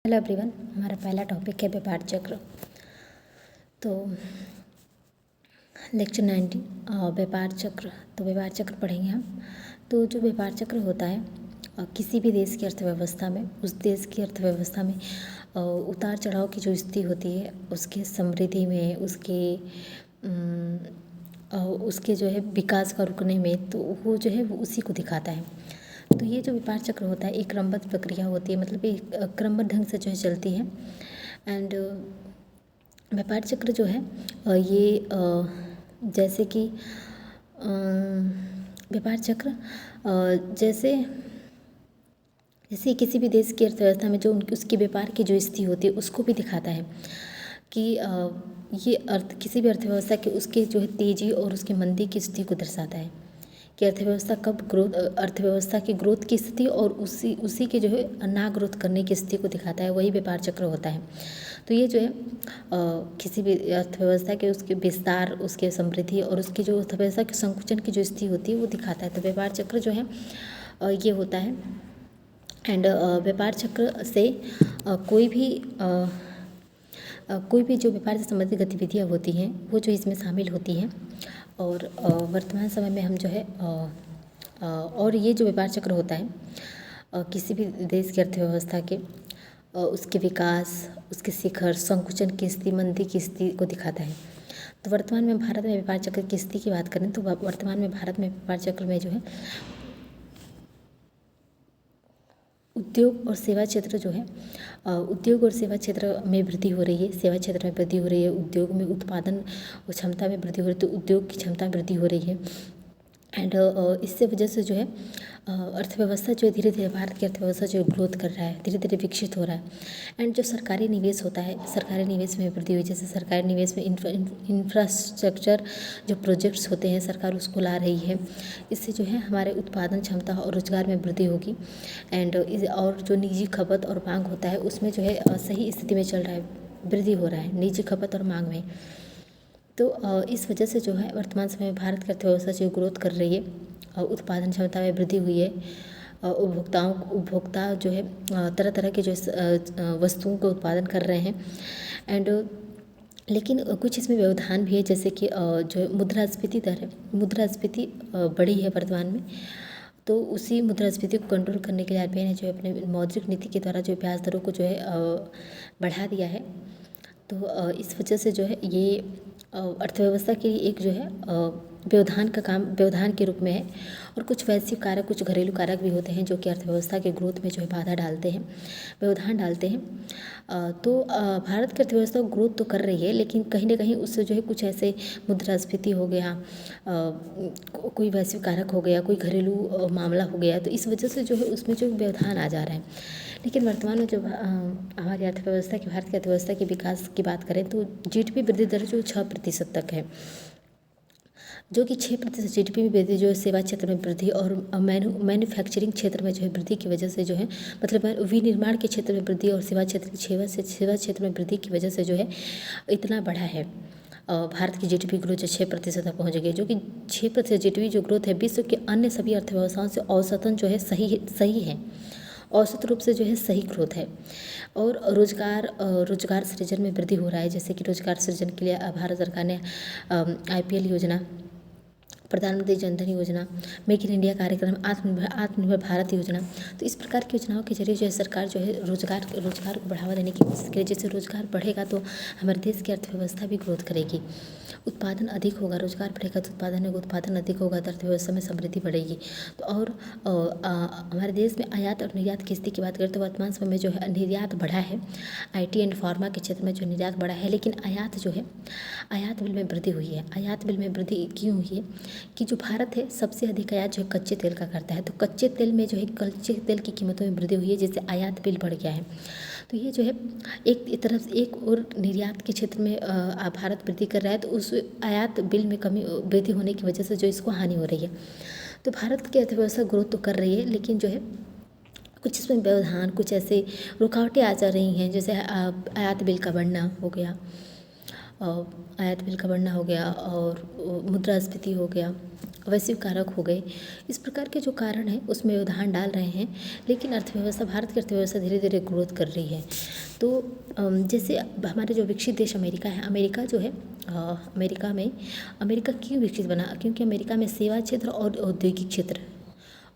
Hello everyone, हमारा पहला topic है व्यापार चक्र। तो लेक्चर 19 व्यापार चक्र। तो व्यापार चक्र पढ़ेंगे हम। तो जो व्यापार चक्र होता है किसी भी देश की अर्थव्यवस्था में, उस देश की अर्थव्यवस्था में उतार चढ़ाव की जो स्थिति होती है, उसके समृद्धि में, उसके जो है विकास का रुकने में, तो वो जो है वो उसी को दिखाता है। तो ये जो व्यापार चक्र होता है एक क्रमबद्ध प्रक्रिया होती है, मतलब एक क्रमबद्ध ढंग से जो है चलती है। एंड व्यापार चक्र जो है ये जैसे कि व्यापार चक्र जैसे किसी भी देश की अर्थव्यवस्था में जो उसकी व्यापार की जो स्थिति होती है उसको भी दिखाता है कि ये किसी भी अर्थव्यवस्था के उसके जो है तेज़ी और उसकी मंदी की स्थिति को दर्शाता है कि अर्थव्यवस्था कब ग्रोथ, अर्थव्यवस्था की ग्रोथ की स्थिति और उसी के जो है ना ग्रोथ करने की स्थिति को दिखाता है, वही व्यापार चक्र होता है। तो ये जो है किसी भी अर्थव्यवस्था के उसके विस्तार, उसके समृद्धि और उसकी जो अर्थव्यवस्था के संकुचन की जो स्थिति होती है वो दिखाता है। तो व्यापार चक्र जो है ये होता है। एंड व्यापार चक्र से कोई भी जो व्यापार से संबंधित गतिविधियाँ होती हैं वो जो इसमें शामिल होती हैं। और वर्तमान समय में हम जो है और ये जो व्यापार चक्र होता है किसी भी देश की अर्थव्यवस्था के उसके विकास, उसके शिखर, संकुचन की स्थिति, मंदी की स्थिति को दिखाता है। तो वर्तमान में भारत में व्यापार चक्र की स्थिति की बात करें तो वर्तमान में भारत में व्यापार चक्र में जो है उद्योग और सेवा क्षेत्र जो है उद्योग और सेवा क्षेत्र में वृद्धि हो रही है, सेवा क्षेत्र में वृद्धि हो रही है, उद्योग में उत्पादन क्षमता में वृद्धि हो रही है, तो उद्योग की क्षमता में वृद्धि हो रही है। एंड इससे वजह से जो है अर्थव्यवस्था जो है धीरे धीरे, भारत की अर्थव्यवस्था जो है ग्रोथ कर रहा है, धीरे धीरे विकसित हो रहा है। एंड जो सरकारी निवेश होता है, सरकारी निवेश में वृद्धि हुई, जैसे सरकारी निवेश में इंफ्रास्ट्रक्चर जो प्रोजेक्ट्स होते हैं सरकार उसको ला रही है। इससे जो है हमारे उत्पादन क्षमता और रोजगार में वृद्धि होगी। एंड और जो निजी खपत और मांग होता है उसमें जो है सही स्थिति में चल रहा है, वृद्धि हो रहा है निजी खपत और मांग में। तो इस वजह से जो है वर्तमान समय में भारत की अर्थव्यवस्था जो ग्रोथ कर रही है, उत्पादन क्षमता में वृद्धि हुई है, उपभोक्ता जो है तरह तरह के जो वस्तुओं का उत्पादन कर रहे हैं। एंड लेकिन कुछ इसमें व्यवधान भी है, जैसे कि जो मुद्रास्फीति दर है, मुद्रास्फीति बढ़ी है वर्तमान में। तो उसी मुद्रास्फीति को कंट्रोल करने के लिए आरबीआई ने जो है अपने मौद्रिक नीति के द्वारा जो ब्याज दरों को जो है बढ़ा दिया है। तो इस वजह से जो है ये अर्थव्यवस्था के लिए एक जो है व्यवधान के रूप में है। और कुछ वैश्विक कारक, कुछ घरेलू कारक भी होते हैं जो कि अर्थव्यवस्था के ग्रोथ में जो है बाधा डालते हैं, व्यवधान डालते हैं। तो भारत की अर्थव्यवस्था ग्रोथ तो कर रही है, लेकिन कहीं ना कहीं उससे जो है कुछ ऐसे मुद्रास्फीति हो गया, कोई वैश्विक कारक हो गया, कोई घरेलू मामला हो गया, तो इस वजह से जो है उसमें जो व्यवधान आ जा रहा है। लेकिन वर्तमान में जो हमारी अर्थव्यवस्था की, भारत की अर्थव्यवस्था के विकास की बात करें तो जीडीपी वृद्धि दर जो 6% तक है, जो कि 6% जीडीपी में वृद्धि जो है सेवा क्षेत्र में वृद्धि और मैन्युफैक्चरिंग क्षेत्र में जो है वृद्धि की वजह से जो है, मतलब विनिर्माण के क्षेत्र में वृद्धि और सेवा क्षेत्र में वृद्धि की वजह से जो है इतना बढ़ा है। भारत की जीडीपी ग्रोथ जो 6% तक पहुँच गई, जो कि 6% जीडीपी जो ग्रोथ है विश्व के अन्य सभी अर्थव्यवस्थाओं से औसतन जो है सही है, औसत रूप से जो है सही ग्रोथ है। और रोजगार सृजन में वृद्धि हो रहा है, जैसे कि रोजगार सृजन के लिए भारत सरकार ने IPL योजना, प्रधानमंत्री जनधन योजना, मेक इन इंडिया कार्यक्रम, आत्मनिर्भर भारत योजना, तो इस प्रकार की योजनाओं के जरिए जो है सरकार जो है रोजगार को बढ़ावा देने की कोशिश करेगी। जिससे रोजगार बढ़ेगा तो हमारे देश की अर्थव्यवस्था भी ग्रोथ करेगी, उत्पादन अधिक होगा, रोजगार बढ़ेगा तो उत्पादन अधिक होगा, तो अर्थव्यवस्था में समृद्धि बढ़ेगी। तो और हमारे देश में आयात और निर्यात की स्थिति की बात करें तो वर्तमान समय में जो है निर्यात बढ़ा है, IT एंड फार्मा के क्षेत्र में जो निर्यात बढ़ा है, लेकिन आयात जो है, आयात बिल में वृद्धि हुई है। आयात बिल में वृद्धि क्यों हुई है कि जो भारत है सबसे अधिक आयात जो है कच्चे तेल का करता है, तो कच्चे तेल में जो है कच्चे तेल की कीमतों में वृद्धि हुई है, जिससे आयात बिल बढ़ गया है। तो ये जो है एक तरफ से एक और निर्यात के क्षेत्र में भारत वृद्धि कर रहा है, तो उस आयात बिल में वृद्धि होने की वजह से जो इसको हानि हो रही है। तो भारत की अर्थव्यवस्था ग्रोथ तो कर रही है, लेकिन जो है कुछ इसमें व्यवधान, कुछ ऐसे रुकावटें आ जा रही हैं, जैसे आयात बिल का बढ़ना हो गया, और मुद्रास्फीति हो गया, वैश्विक कारक हो गए, इस प्रकार के जो कारण हैं उसमें व्यवधान डाल रहे हैं। लेकिन अर्थव्यवस्था, भारत की अर्थव्यवस्था धीरे धीरे ग्रोथ कर रही है। तो जैसे अब हमारे जो विकसित देश अमेरिका है, अमेरिका जो है अमेरिका क्यों विकसित बना, क्योंकि अमेरिका में सेवा क्षेत्र और औद्योगिक क्षेत्र,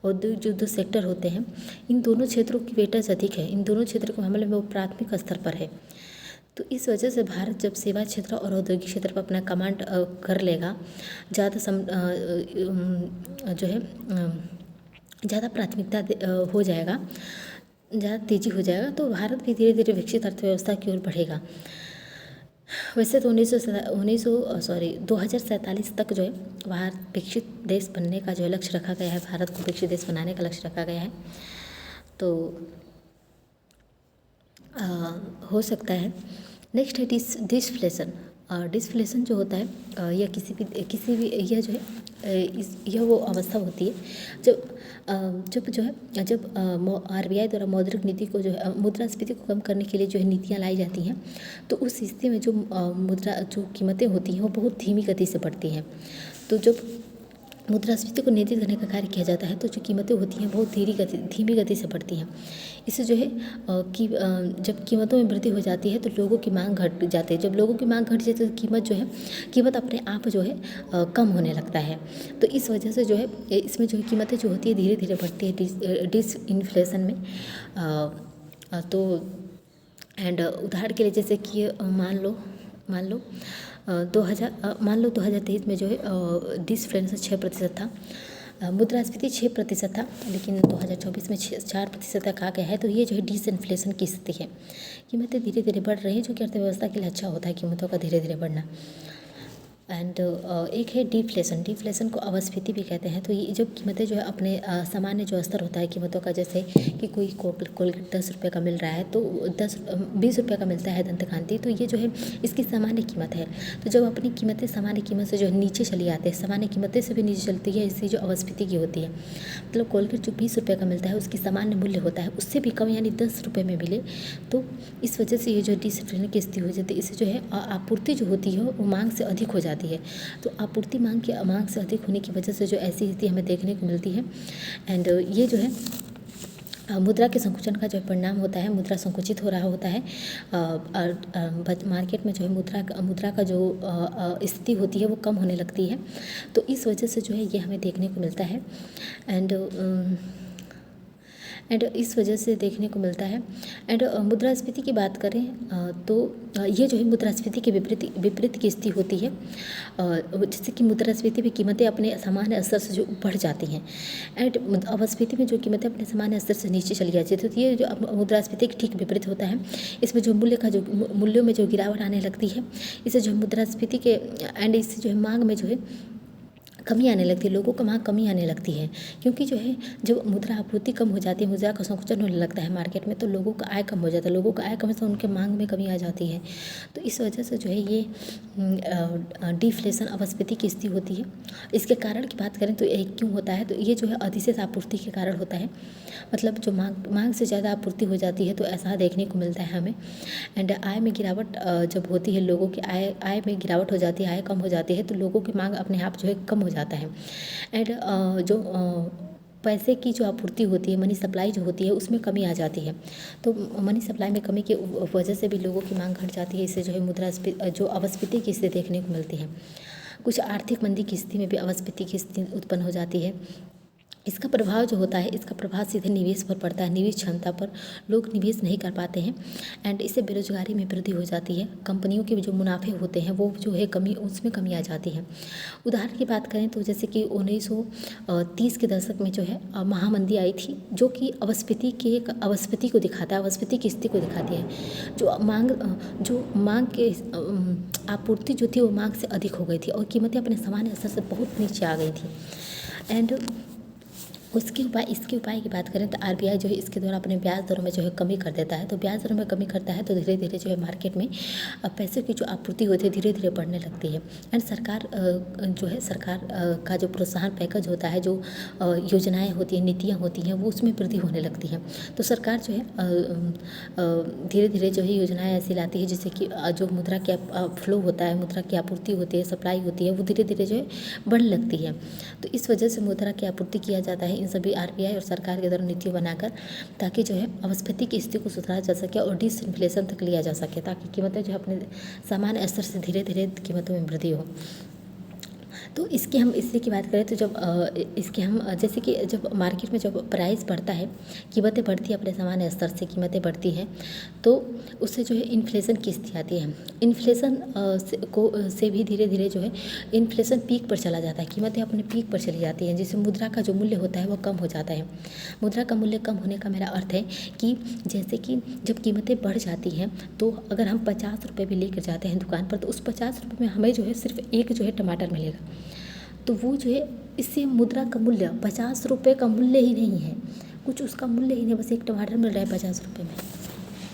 औद्योगिक जो दो सेक्टर होते हैं, इन दोनों क्षेत्रों की वेटेज अधिक है। इन दोनों क्षेत्र के मामले में वो प्राथमिक स्तर पर है। तो इस वजह से भारत जब सेवा क्षेत्र और औद्योगिक क्षेत्र पर अपना कमांड कर लेगा, ज़्यादा जो है ज़्यादा प्राथमिकता हो जाएगा, ज़्यादा तेज़ी हो जाएगा, तो भारत भी धीरे धीरे विकसित अर्थव्यवस्था की ओर बढ़ेगा। वैसे तो 2047 तक जो है भारत विकसित देश बनने का जो लक्ष्य रखा गया है, भारत को विकसित देश बनाने का लक्ष्य रखा गया है। तो हो सकता है। नेक्स्ट है डिसफ्लेशन। डिसफ्लेशन जो होता है यह किसी भी यह जो है यह वो अवस्था होती है जब RBI द्वारा मौद्रिक नीति को जो है मुद्रास्फीति को कम करने के लिए जो है नीतियाँ लाई जाती हैं, तो उस स्थिति में जो कीमतें होती हैं वो बहुत धीमी गति से बढ़ती हैं। तो जब मुद्रास्फीति को नियंत्रित करने का कार्य किया जाता है तो जो कीमतें होती हैं बहुत धीमी गति से बढ़ती हैं। इससे जो है कि जब कीमतों में वृद्धि हो जाती है तो लोगों की मांग घट जाती है। जब लोगों की मांग घट जाती है तो कीमत अपने आप जो है कम होने लगता है। तो इस वजह से जो है इसमें जो कीमतें जो होती है धीरे धीरे बढ़ती है डिसइन्फ्लेशन में। तो उदाहरण के लिए जैसे कि मान लो 2023 में जो है डिसफ्लेशन 6% था, मुद्रास्फीति 6% था, लेकिन 2024 में 4% तक आ गया है। तो ये जो है डिसइन्फ्लेशन की स्थिति है। कीमतें धीरे धीरे बढ़ रही हैं, जो कि अर्थव्यवस्था के लिए अच्छा होता है कीमतों का धीरे धीरे बढ़ना। एंड एक है डिफ्लेशन को अवस्फीति भी कहते हैं। तो ये जब कीमतें जो है अपने सामान्य जो स्तर होता है कीमतों का, जैसे कि कोई कोलगेट 10 रुपये का मिल रहा है तो 20 रुपये का मिलता है दंतकांति, तो ये जो है इसकी सामान्य कीमत है। तो जब अपनी कीमतें सामान्य कीमत से जो है नीचे चली आती है, सामान्य कीमतें से भी नीचे चलती है, इससे जो अवस्फीति की होती है। मतलब कोलगेट जो 20 रुपये का मिलता है उसकी सामान्य मूल्य होता है उससे भी कम, यानी 10 रुपये में मिले, तो इस वजह से ये जो डिसफ्लेशन की स्थिति हो जाती है। इससे जो है आपूर्ति जो होती है वो मांग से अधिक हो जाती है। तो आपूर्ति मांग से अधिक होने की वजह से जो ऐसी स्थिति हमें देखने को मिलती है। एंड ये जो है मुद्रा के संकुचन का जो परिणाम होता है, मुद्रा संकुचित हो रहा होता है। मार्केट में जो है मुद्रा का जो स्थिति होती है वो कम होने लगती है। तो इस वजह से जो है ये हमें देखने को मिलता है। एंड इस वजह से देखने को मिलता है। एंड मुद्रास्फीति की बात करें तो ये जो है मुद्रास्फीति के विपरीत की स्थिति होती है, जैसे कि मुद्रास्फीति में कीमतें अपने सामान्य स्तर से जो बढ़ जाती हैं, एंड अवस्फीति में जो कीमतें अपने सामान्य स्तर से नीचे चली जाती है। तो ये जो मुद्रास्फीति के ठीक विपरीत होता है। इसमें जो मूल्यों में जो गिरावट आने लगती है, इससे जो मुद्रास्फीति के एंड इससे जो है मांग में जो है कमी आने लगती है, लोगों का मांग कमी आने लगती है। क्योंकि जो है जब मुद्रा आपूर्ति कम हो जाती है, मुद्रा का संकुचन होने लगता है मार्केट में, तो लोगों का आय कम हो जाता है। लोगों का आय कम से उनके मांग में कमी आ जाती है। तो इस वजह से जो है ये डिफ्लेशन अवस्फीति की स्थिति होती है। इसके कारण की बात करें तो ये क्यों होता है, तो ये जो है अधिशेष आपूर्ति के कारण होता है। मतलब जो मांग से ज़्यादा आपूर्ति हो जाती है तो ऐसा देखने को मिलता है हमें। एंड आय में गिरावट जब होती है, लोगों की आय में गिरावट हो जाती है, आय कम हो जाती है, तो लोगों की मांग अपने आप जो है कम हो जाता है। एंड जो पैसे की जो आपूर्ति होती है, मनी सप्लाई जो होती है, उसमें कमी आ जाती है। तो मनी सप्लाई में कमी की वजह से भी लोगों की मांग घट जाती है। इससे जो है जो अवस्फीति की स्थिति देखने को मिलती है। कुछ आर्थिक मंदी की स्थिति में भी अवस्फीति की स्थिति उत्पन्न हो जाती है। इसका प्रभाव जो होता है, इसका प्रभाव सीधे निवेश पर पड़ता है, निवेश क्षमता पर। लोग निवेश नहीं कर पाते हैं एंड इससे बेरोजगारी में वृद्धि हो जाती है। कंपनियों के जो मुनाफे होते हैं वो जो है उसमें कमी आ जाती है। उदाहरण की बात करें तो जैसे कि 1930 के दशक में जो है महामंदी आई थी, जो कि अवस्फीति को दिखाता है, अवस्फीति की स्थिति को दिखाती है। जो मांग के आपूर्ति जो थी वो मांग से अधिक हो गई थी और कीमतें अपने सामान्य स्तर से बहुत नीचे आ गई थी। एंड इसके उपाय की बात करें तो आरबीआई जो है इसके द्वारा अपने ब्याज दरों में जो है कमी कर देता है। तो ब्याज दरों में कमी करता है तो धीरे धीरे जो है मार्केट में पैसे की जो आपूर्ति होती है धीरे धीरे बढ़ने लगती है। एंड सरकार का जो प्रोत्साहन पैकेज होता है, जो योजनाएं होती हैं, नीतियाँ होती हैं, वो उसमें वृद्धि होने लगती है। तो सरकार जो है धीरे धीरे जो है योजनाएं ऐसी लाती है जिससे कि जो मुद्रा की फ्लो होता है, मुद्रा की आपूर्ति होती है, सप्लाई होती है, वो धीरे धीरे जो है बढ़ने लगती है। तो इस वजह से मुद्रा की आपूर्ति किया जाता है इन सभी आरबीआई और सरकार के द्वारा नीति बनाकर, ताकि जो है मुद्रास्फीति की स्थिति को सुधारा जा सके और डिसइन्फ्लेशन तक लिया जा सके, ताकि कीमतें जो है अपने सामान्य स्तर से धीरे धीरे कीमतों में वृद्धि हो। तो इसी की बात करें तो जैसे कि जब मार्केट में जब प्राइस बढ़ता है, कीमतें बढ़ती है, अपने सामान्य स्तर से कीमतें बढ़ती हैं, तो उससे जो है इन्फ्लेशन की स्थिति आती है। इन्फ्लेशन से भी धीरे धीरे जो है इन्फ्लेशन पीक पर चला जाता है, कीमतें अपने पीक पर चली जाती हैं, जिससे मुद्रा का जो मूल्य होता है वो कम हो जाता है। मुद्रा का मूल्य कम होने का मेरा अर्थ है कि जैसे कि जब कीमतें बढ़ जाती हैं तो अगर हम 50 रुपये भी लेकर जाते हैं दुकान पर, तो उस 50 रुपये में हमें जो है सिर्फ एक जो है टमाटर मिलेगा। तो वो जो है इससे मुद्रा का मूल्य 50 रुपये का मूल्य ही नहीं है, कुछ उसका मूल्य ही नहीं, बस एक टमाटर मिल रहा है 50 रुपये में।